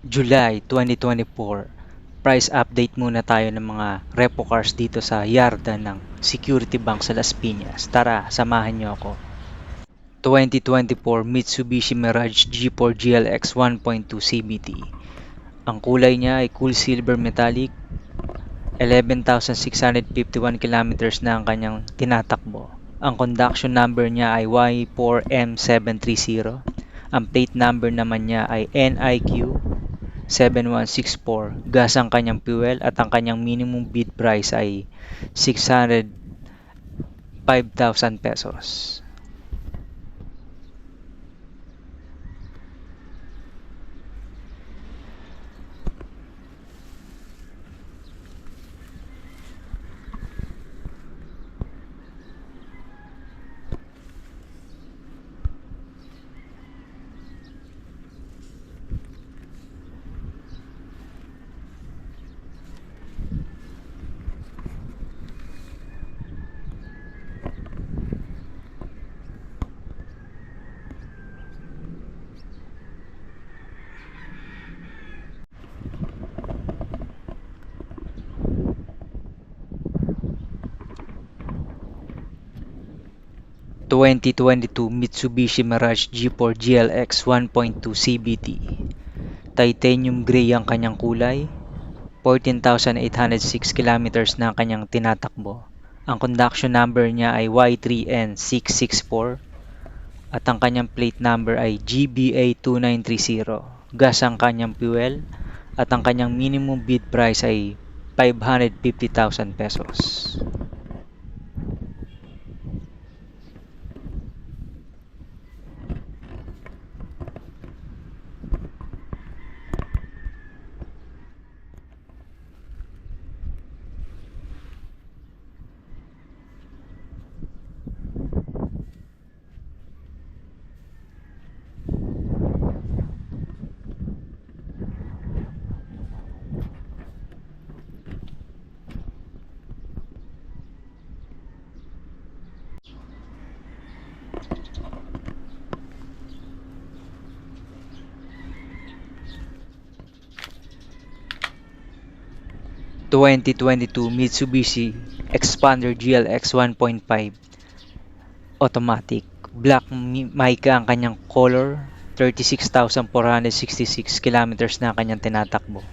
July 2024, price update muna tayo ng mga repo cars dito sa yarda ng Security Bank sa Las Piñas. Tara, samahan niyo ako. 2024 Mitsubishi Mirage G4 GLX 1.2 CVT. Ang kulay niya ay cool silver metallic. 11,651 kilometers na ang kanyang tinatakbo. Ang conduction number niya ay Y4M730. Ang plate number naman niya ay NIQ 7164. Gas ang kanyang fuel at ang kanyang minimum bid price ay 605,000 pesos. 2022 Mitsubishi Mirage G4 GLX 1.2 CVT. Titanium gray ang kanyang kulay. 14,806 kilometers na ang kanyang tinatakbo. Ang conduction number niya ay Y3N664 at ang kanyang plate number ay GBA2930. Gas ang kanyang fuel at ang kanyang minimum bid price ay 550,000 pesos. 2022 Mitsubishi Xpander GLX 1.5 automatic. Black mica ang kanyang color. 36,466 kilometers na ang kanyang tinatakbo.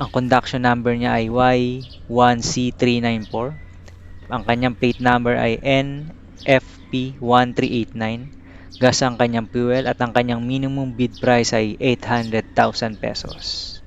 Ang conduction number niya ay Y1C394. Ang kanyang plate number ay NFP1389. Gas ang kanyang fuel at ang kanyang minimum bid price ay 800,000 pesos.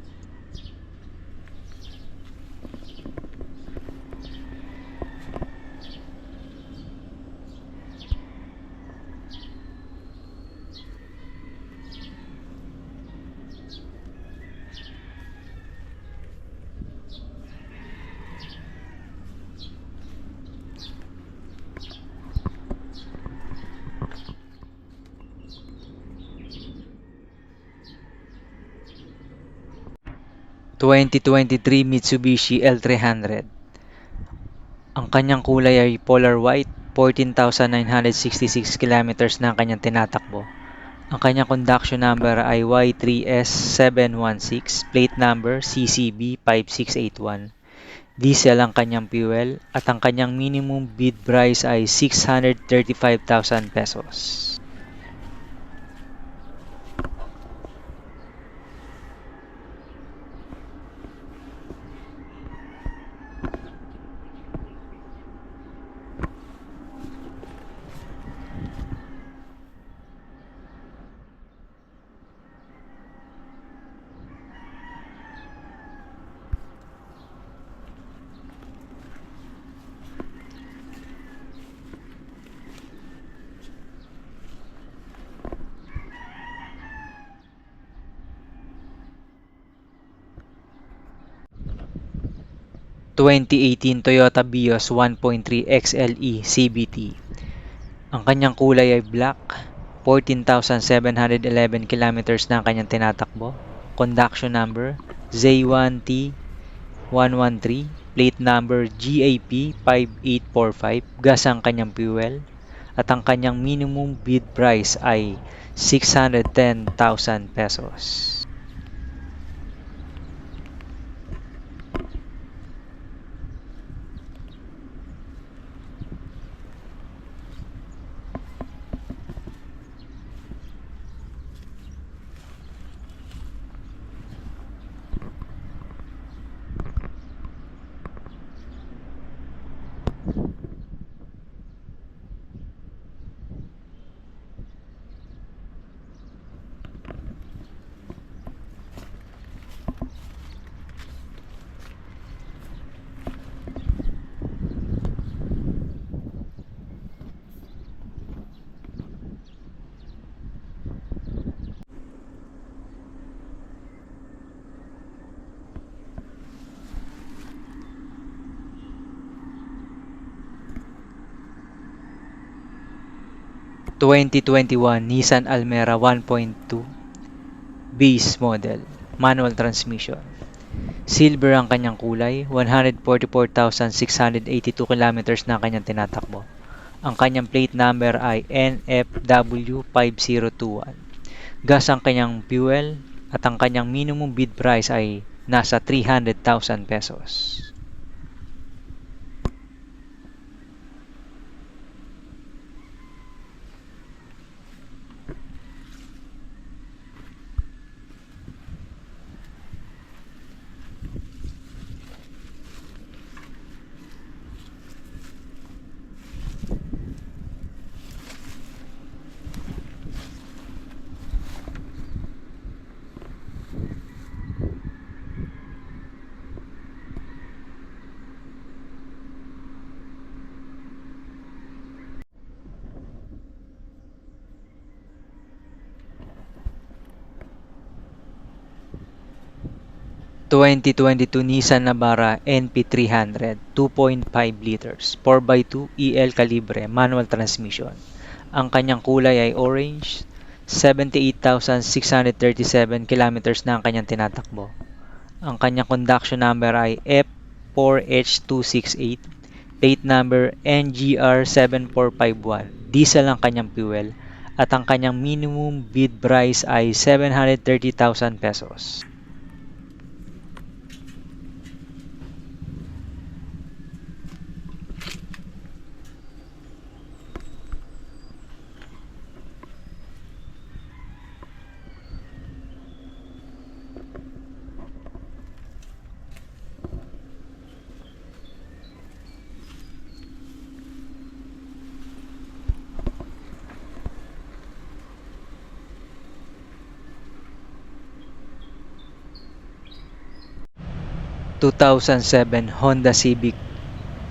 2023 Mitsubishi L300. Ang kanyang kulay ay polar white. 14,966 kilometers na ang kanyang tinatakbo. Ang kanyang conduction number ay Y3S716, plate number CCB5681. Diesel ang kanyang fuel at ang kanyang minimum bid price ay 635,000 pesos. 2018 Toyota Vios 1.3 XLE CVT. Ang kanyang kulay ay black. 14,711 kilometers na ang kanyang tinatakbo. Conduction number Z1T113, plate number GAP5845. Gas ang kanyang fuel at ang kanyang minimum bid price ay 610,000 pesos. 2021 Nissan Almera 1.2 base model, manual transmission. Silver ang kanyang kulay, 144,682 kilometers na ang kanyang tinatakbo. Ang kanyang plate number ay NFW5021. Gas ang kanyang fuel at ang kanyang minimum bid price ay nasa 300,000 pesos. 2022 Nissan Navara NP300 2.5 liters 4x2 EL kalibre manual transmission. Ang kanyang kulay ay orange, 78,637 kilometers na ang kanyang tinatakbo. Ang kanyang conduction number ay F4H268, plate number NGR7451. Diesel ang kanyang fuel at ang kanyang minimum bid price ay 730,000 pesos. 2007 Honda Civic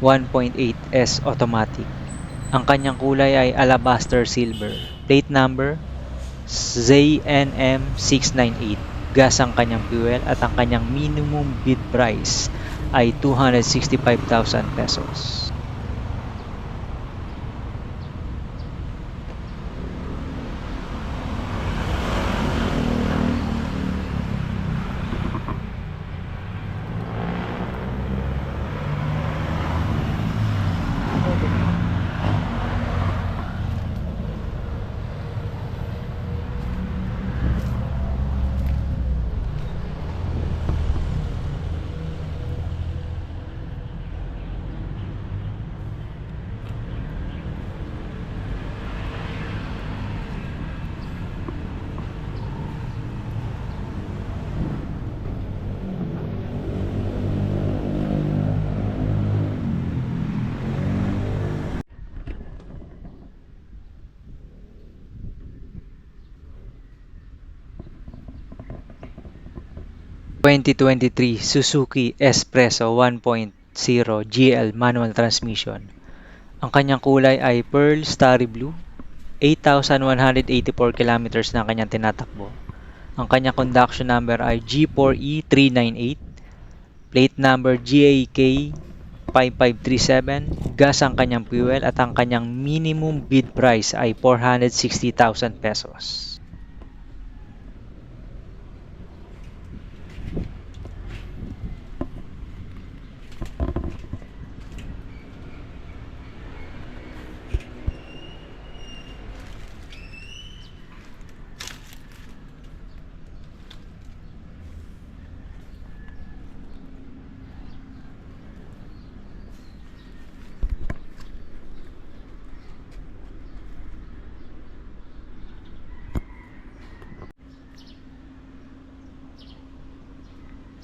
1.8S automatic. Ang kanyang kulay ay alabaster silver. Plate number ZNM698. Gas ang kanyang fuel at ang kanyang minimum bid price ay 265,000 pesos. 2023 Suzuki Espresso 1.0 GL manual transmission. Ang kanyang kulay ay Pearl Starry Blue. 8,184 kilometers na ang kanyang tinatakbo. Ang kanyang conduction number ay G4E398. Plate number GAK 5537. Gas ang kanyang fuel at ang kanyang minimum bid price ay 460,000 pesos.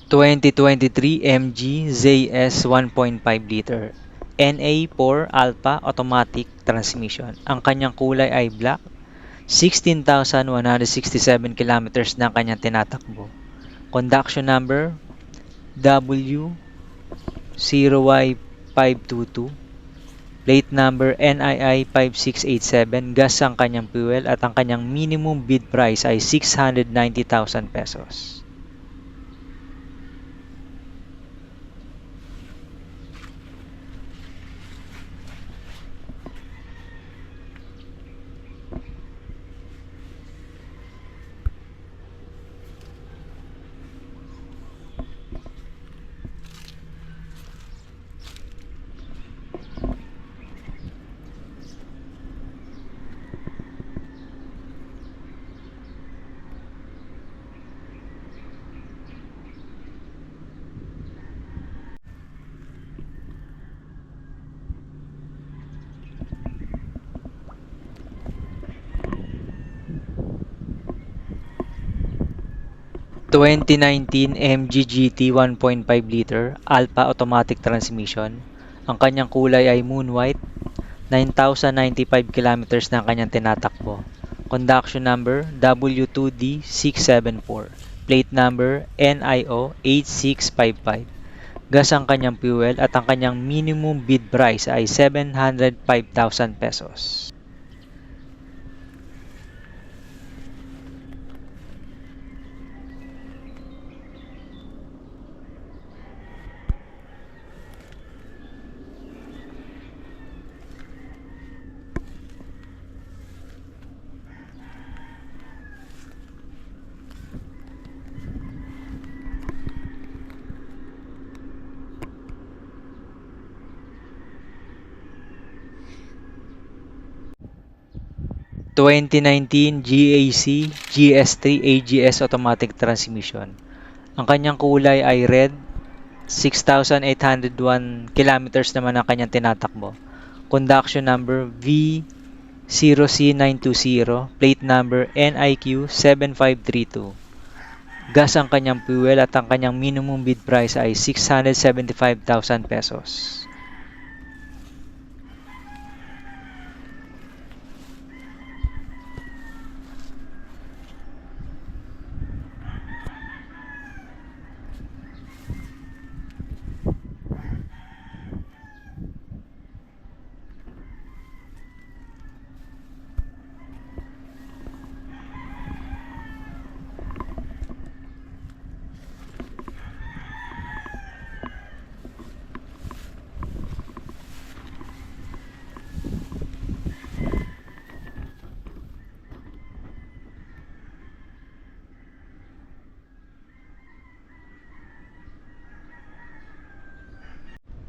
2023 MG ZS 1.5 liter NA4 Alpha automatic transmission. Ang kanyang kulay ay black. 16,167 kilometers na ang kanyang tinatakbo. Conduction number W0Y522. Plate number NII5687. Gas ang kanyang fuel at ang kanyang minimum bid price ay 690,000 pesos. 2019 MG GT 1.5 liter Alpha automatic transmission. Ang kanyang kulay ay moon white. 9,095 kilometers na ang kanyang tinatakbo. Conduction number W2D674. Plate number NIO 8655. Gas ang kanyang fuel at ang kanyang minimum bid price ay 705,000 pesos. 2019 GAC GS3 AGS automatic transmission. Ang kanyang kulay ay red. 6,801 kilometers naman ang kanyang tinatakbo. Conduction number V0C920. Plate number NIQ 7532. Gas ang kanyang fuel at ang kanyang minimum bid price ay 675,000 pesos.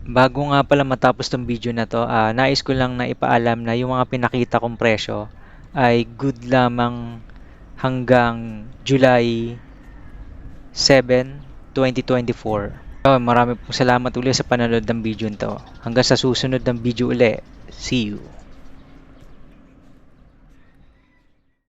Bago nga pala matapos tong video na to, nais ko lang na ipaalam na yung mga pinakita kong presyo ay good lamang hanggang July 7, 2024. Marami pong salamat ulit sa panonood ng video nito. Hanggang sa susunod ng video ulit. See you!